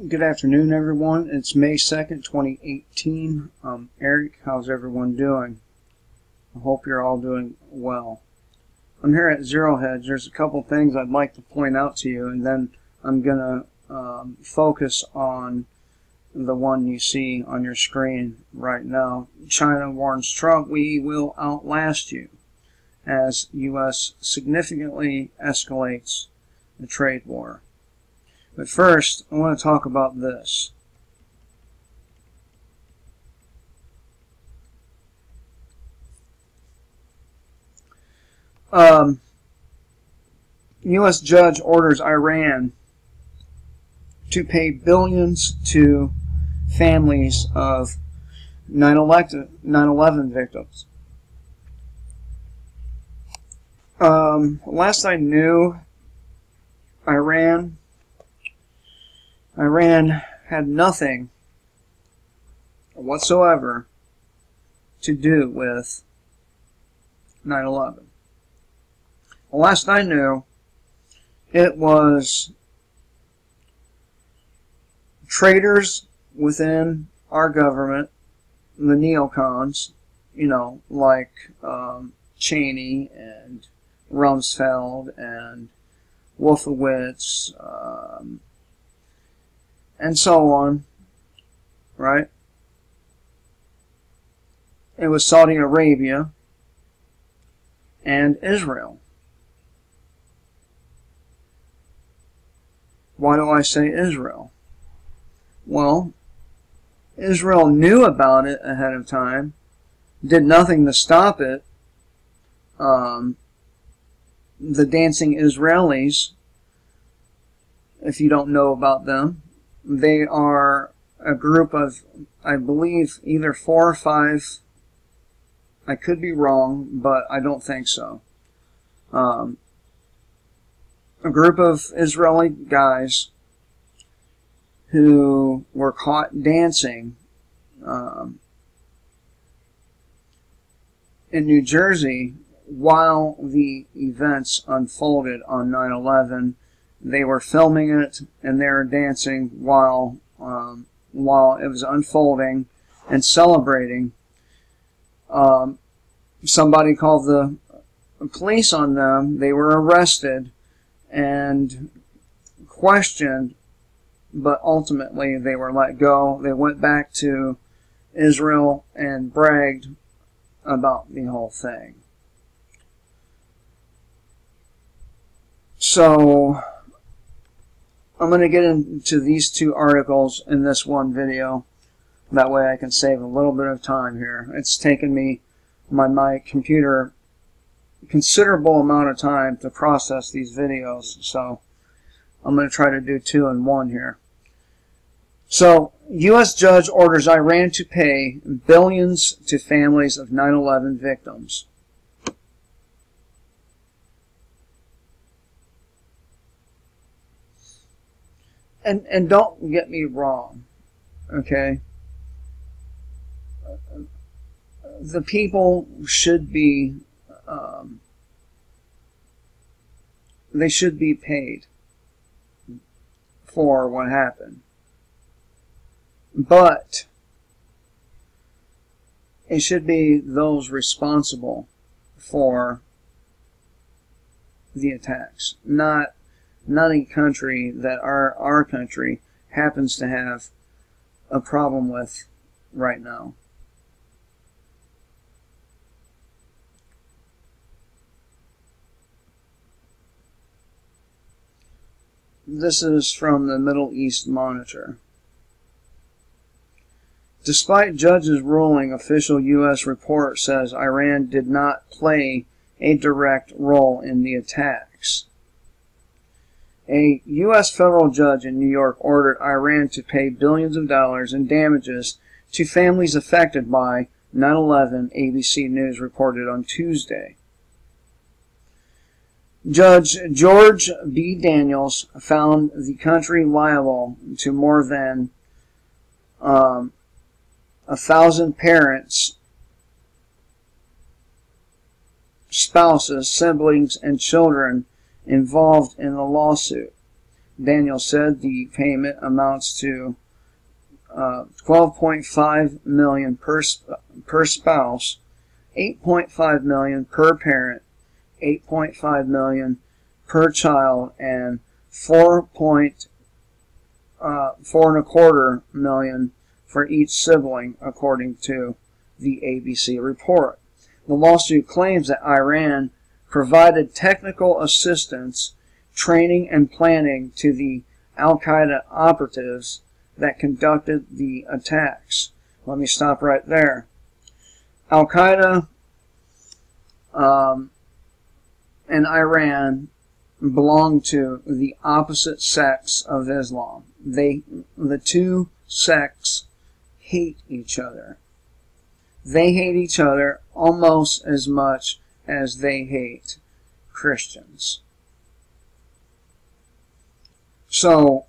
Good afternoon, everyone. It's May 2nd, 2018. Eric, how's everyone doing? I hope you're all doing well. I'm here at Zero Hedge. There's a couple things I'd like to point out to you, and then I'm going to focus on the one you see on your screen right now. China warns Trump, "We will outlast you," as U.S. significantly escalates the trade war. But first, I want to talk about this. U.S. judge orders Iran to pay billions to families of 9/11 victims. Last I knew, Iran had nothing whatsoever to do with 9/11. Last I knew, it was traitors within our government, the neocons, like Cheney and Rumsfeld and Wolfowitz, and so on, right? It was Saudi Arabia and Israel. Why do I say Israel? Well, Israel knew about it ahead of time, did nothing to stop it. The Dancing Israelis, if you don't know about them, they are a group of, I believe, either 4 or 5. I could be wrong, but I don't think so. A group of Israeli guys who were caught dancing in New Jersey while the events unfolded on 9/11. They were filming it, and they were dancing while it was unfolding and celebrating. Somebody called the police on them. They were arrested and questioned, but ultimately they were let go. They went back to Israel and bragged about the whole thing. So I'm going to get into these 2 articles in this one video. That way I can save a little bit of time here. It's taken me, my computer, a considerable amount of time to process these videos. So I'm going to try to do 2 in 1 here. So, U.S. judge orders Iran to pay billions to families of 9/11 victims. And don't get me wrong, okay? The people should be, they should be paid for what happened. But it should be those responsible for the attacks, not a country that our country happens to have a problem with right now. This is from the Middle East Monitor. Despite judge's ruling, official U.S. report says Iran did not play a direct role in the attacks. A U.S. federal judge in New York ordered Iran to pay billions of dollars in damages to families affected by 9/11, ABC News reported on Tuesday. Judge George B. Daniels found the country liable to more than 1,000 parents, spouses, siblings, and children involved in the lawsuit. Daniels said the payment amounts to $12.5 million per spouse, $8.5 million per parent, $8.5 million per child, and $4.25 million for each sibling, according to the ABC report. The lawsuit claims that Iran provided technical assistance, training, and planning to the Al-Qaeda operatives that conducted the attacks. Let me stop right there. Al-Qaeda and Iran belong to the opposite sects of Islam. The two sects hate each other. They hate each other almost as much as they hate Christians. So,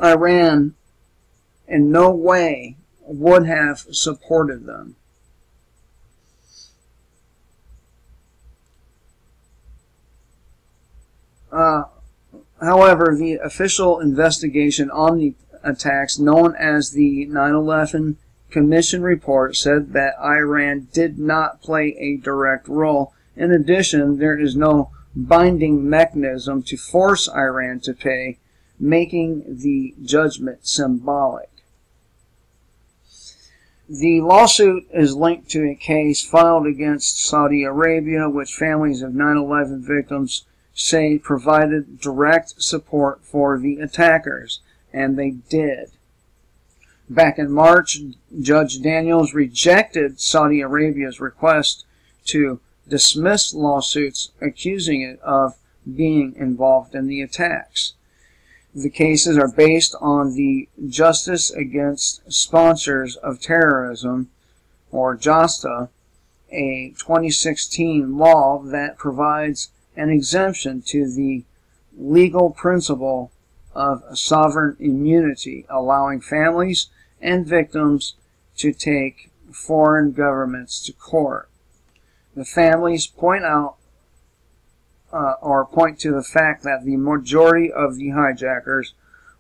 Iran in no way would have supported them. However, the official investigation on the attacks, known as the 9/11 Commission report, said that Iran did not play a direct role. In addition, there is no binding mechanism to force Iran to pay, making the judgment symbolic. The lawsuit is linked to a case filed against Saudi Arabia, which families of 9/11 victims say provided direct support for the attackers, and they did. Back in March, Judge Daniels rejected Saudi Arabia's request to dismiss lawsuits accusing it of being involved in the attacks. The cases are based on the Justice Against Sponsors of Terrorism, or JASTA, a 2016 law that provides an exemption to the legal principle of sovereign immunity, allowing families and victims to take foreign governments to court. The families point out point to the fact that the majority of the hijackers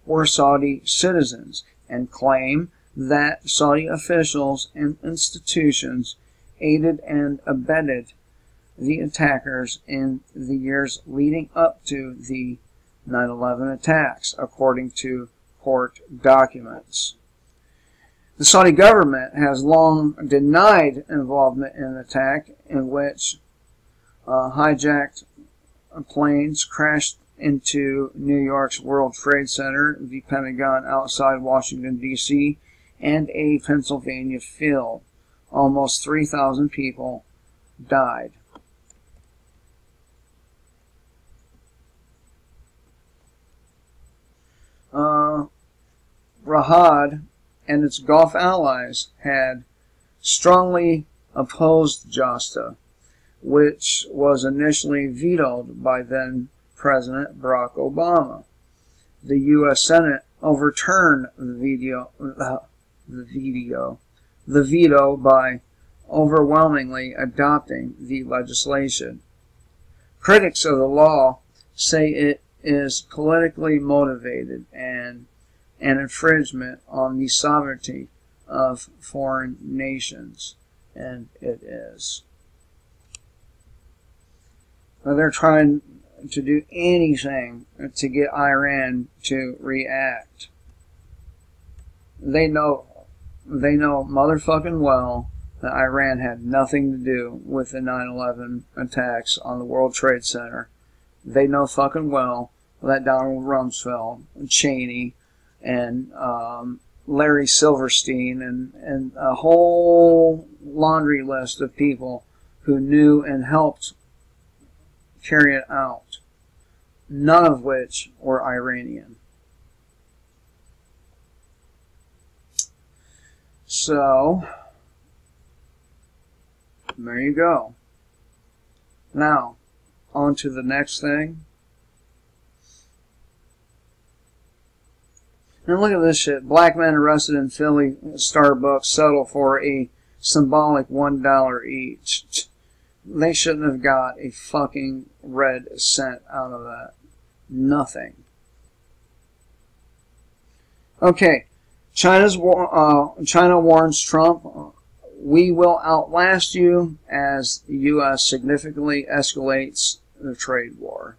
were Saudi citizens and claim that Saudi officials and institutions aided and abetted the attackers in the years leading up to the 9/11 attacks, according to court documents. The Saudi government has long denied involvement in an attack in which hijacked planes crashed into New York's World Trade Center, the Pentagon outside Washington, D.C., and a Pennsylvania field. Almost 3,000 people died. Rahad and its Gulf allies had strongly opposed JASTA, which was initially vetoed by then-President Barack Obama. The U.S. Senate overturned the veto by overwhelmingly adopting the legislation. Critics of the law say it is politically motivated and an infringement on the sovereignty of foreign nations, and it is. Now, they're trying to do anything to get Iran to react. They know motherfucking well that Iran had nothing to do with the 9/11 attacks on the World Trade Center. They know fucking well that Donald Rumsfeld, Cheney, and Larry Silverstein, and a whole laundry list of people who knew and helped carry it out, none of which were Iranian. So, there you go. Now, on to the next thing. And look at this shit. Black men arrested in Philly Starbucks settle for a symbolic $1 each. They shouldn't have got a fucking red cent out of that. Nothing. Okay, China warns Trump, we will outlast you as the U.S. significantly escalates the trade war.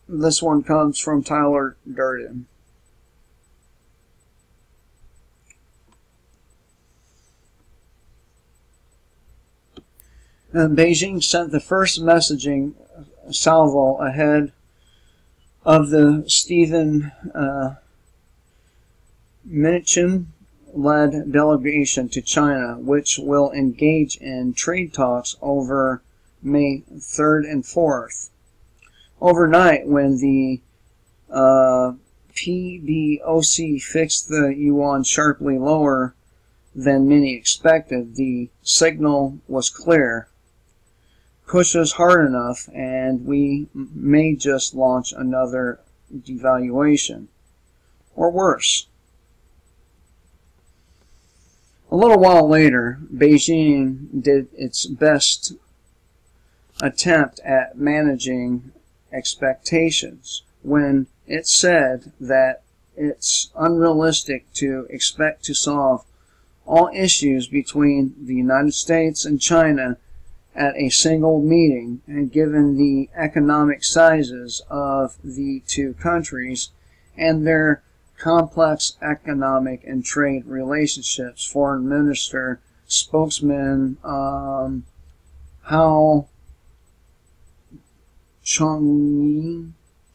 This one comes from Tyler Durden. Beijing sent the first messaging salvo ahead of the Stephen Mnuchin-led delegation to China, which will engage in trade talks over May 3rd and 4th. Overnight, when the PBOC fixed the yuan sharply lower than many expected, the signal was clear. Push us hard enough and we may just launch another devaluation. Or worse. A little while later, Beijing did its best attempt at managing expectations when it said that it's unrealistic to expect to solve all issues between the United States and China at a single meeting, and given the economic sizes of the two countries and their complex economic and trade relationships. Foreign Minister spokesman Hao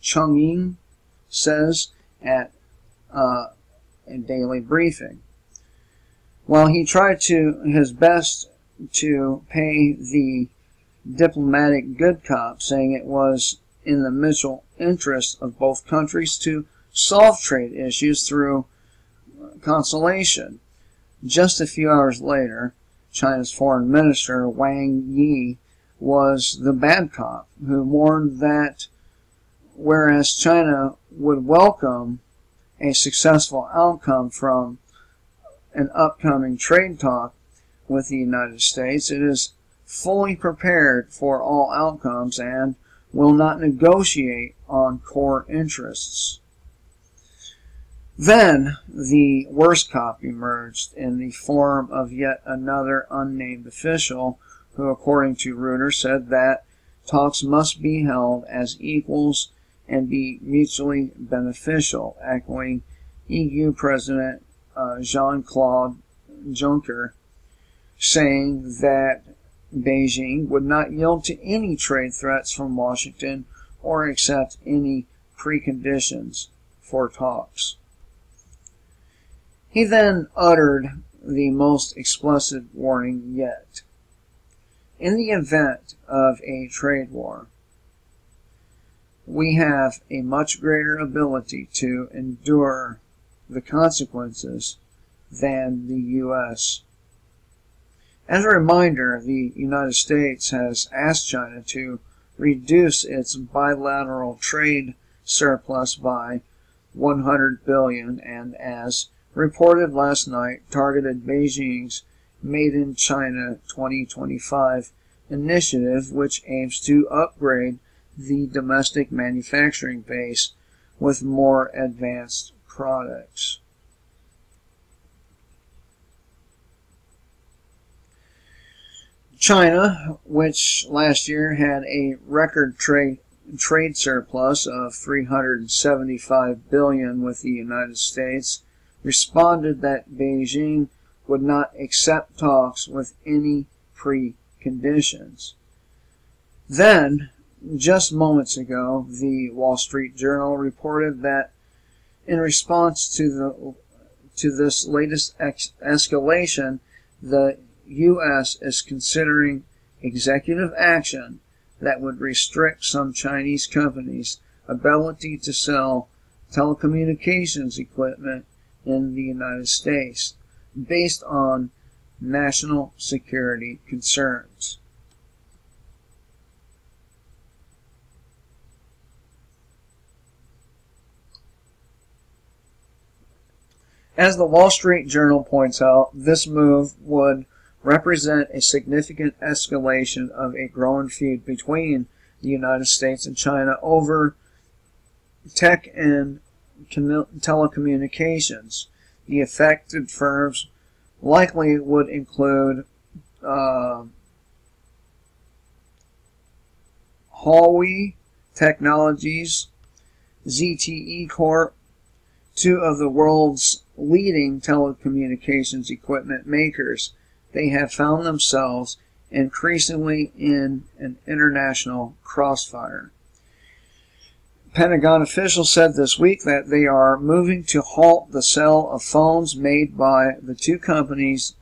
Chunying says at a daily briefing. While he tried his best to pay the diplomatic good cop, saying it was in the mutual interest of both countries to solve trade issues through conciliation. Just a few hours later, China's foreign minister Wang Yi was the bad cop, who warned that whereas China would welcome a successful outcome from an upcoming trade talk with the United States, it is fully prepared for all outcomes and will not negotiate on core interests. Then the worst cop emerged in the form of yet another unnamed official who, according to Reuters, said that talks must be held as equals and be mutually beneficial, echoing EU President Jean-Claude Juncker, saying that Beijing would not yield to any trade threats from Washington or accept any preconditions for talks. He then uttered the most explicit warning yet. In the event of a trade war, we have a much greater ability to endure the consequences than the U.S. As a reminder, the United States has asked China to reduce its bilateral trade surplus by $100 billion, and as reported last night, targeted Beijing's Made in China 2025 initiative, which aims to upgrade the domestic manufacturing base with more advanced products. China, which last year had a record trade surplus of $375 billion with the United States, responded that Beijing would not accept talks with any preconditions. Then, just moments ago, the Wall Street Journal reported that in response to this latest escalation, the U.S. is considering executive action that would restrict some Chinese companies' ability to sell telecommunications equipment in the United States based on national security concerns. As the Wall Street Journal points out, this move would represent a significant escalation of a growing feud between the United States and China over tech and telecommunications. The affected firms likely would include Huawei Technologies, ZTE Corp, two of the world's leading telecommunications equipment makers. They have found themselves increasingly in an international crossfire. Pentagon officials said this week that they are moving to halt the sale of phones made by the two companies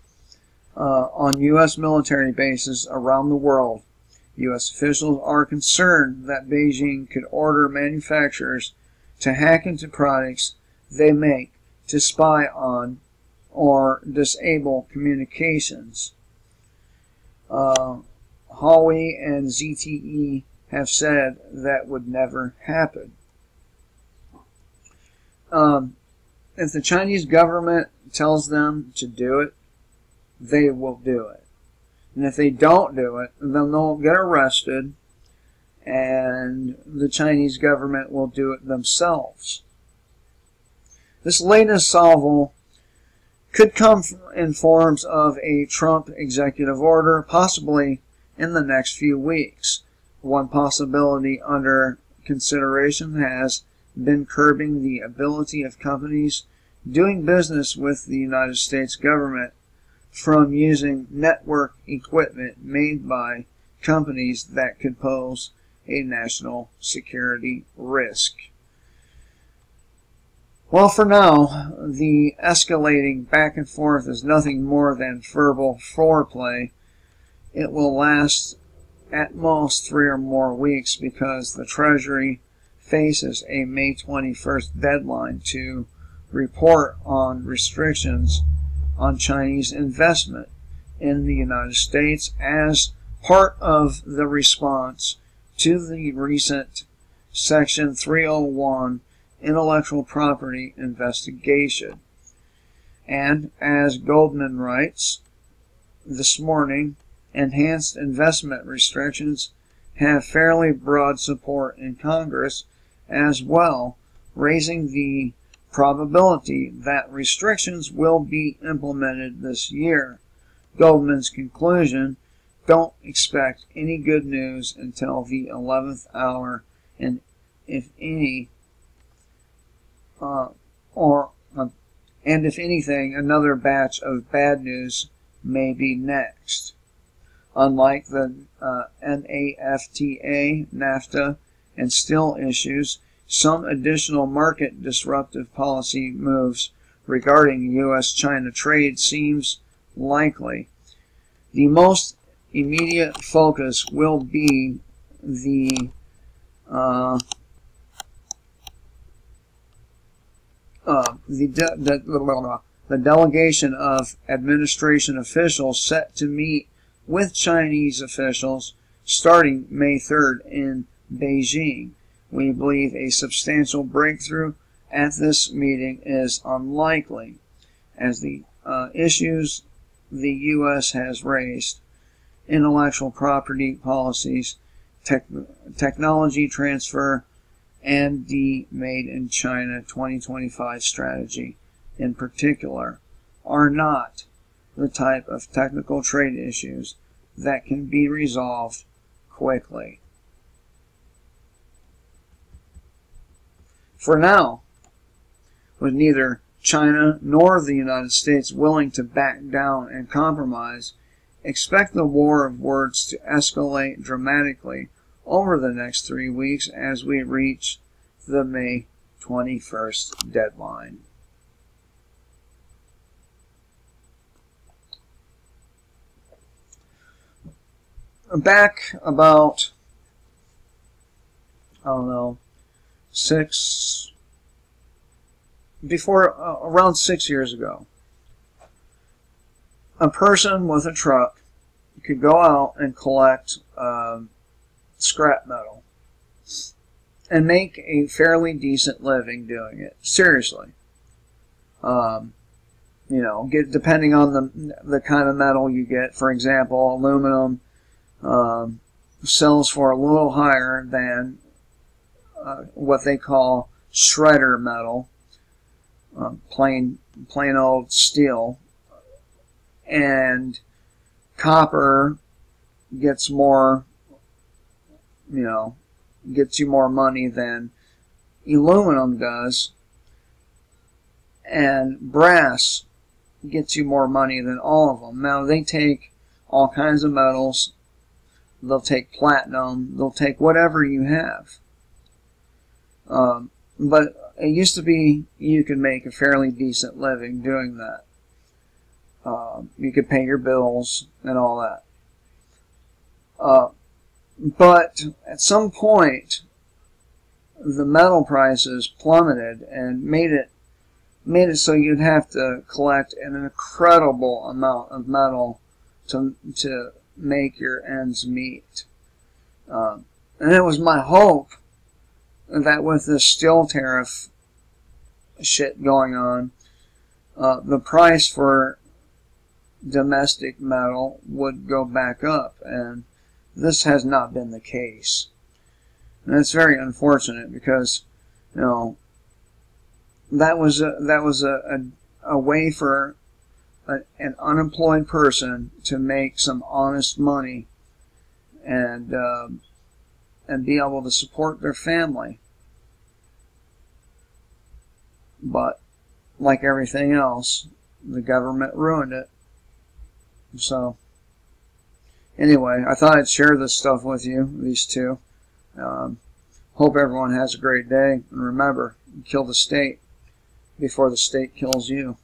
on U.S. military bases around the world. U.S. officials are concerned that Beijing could order manufacturers to hack into products they make to spy on or disable communications. Huawei and ZTE have said that would never happen. If the Chinese government tells them to do it, they will do it. And if they don't do it, then they'll get arrested, and the Chinese government will do it themselves. This latest salvo could come in forms of a Trump executive order, possibly in the next few weeks. One possibility under consideration has been curbing the ability of companies doing business with the United States government from using network equipment made by companies that could pose a national security risk. Well, for now, the escalating back and forth is nothing more than verbal foreplay. It will last at most 3 or more weeks because the Treasury faces a May 21st deadline to report on restrictions on Chinese investment in the United States as part of the response to the recent Section 301 intellectual property investigation. And as Goldman writes this morning, enhanced investment restrictions have fairly broad support in Congress as well, raising the probability that restrictions will be implemented this year. Goldman's conclusion: don't expect any good news until the 11th hour, and if any, and if anything, another batch of bad news may be next. Unlike the NAFTA, NAFTA, and steel issues, some additional market disruptive policy moves regarding U.S.-China trade seems likely. The most immediate focus will be the delegation of administration officials set to meet with Chinese officials starting May 3rd in Beijing. We believe a substantial breakthrough at this meeting is unlikely, as the issues the U.S. has raised, intellectual property policies, technology transfer, and the Made in China 2025 strategy in particular, are not the type of technical trade issues that can be resolved quickly. For now, with neither China nor the United States willing to back down and compromise, expect the war of words to escalate dramatically over the next 3 weeks as we reach the May 21st deadline. Back about, around 6 years ago, a person with a truck could go out and collect scrap metal and make a fairly decent living doing it. Seriously. you know, depending on the kind of metal you get. For example, aluminum sells for a little higher than what they call shredder metal, plain old steel, and copper gets more, you know, gets you more money than aluminum does, and brass gets you more money than all of them. Now, they take all kinds of metals. They'll take platinum. They'll take whatever you have. But it used to be you could make a fairly decent living doing that. You could pay your bills and all that. But at some point, the metal prices plummeted and made it so you'd have to collect an incredible amount of metal to make your ends meet. And it was my hope that with this steel tariff shit going on, the price for domestic metal would go back up, and this has not been the case. And it's very unfortunate because, you know, that was a way for an unemployed person to make some honest money and be able to support their family. But like everything else, the government ruined it. So anyway, I thought I'd share this stuff with you, these two. Hope everyone has a great day, and remember, kill the state before the state kills you.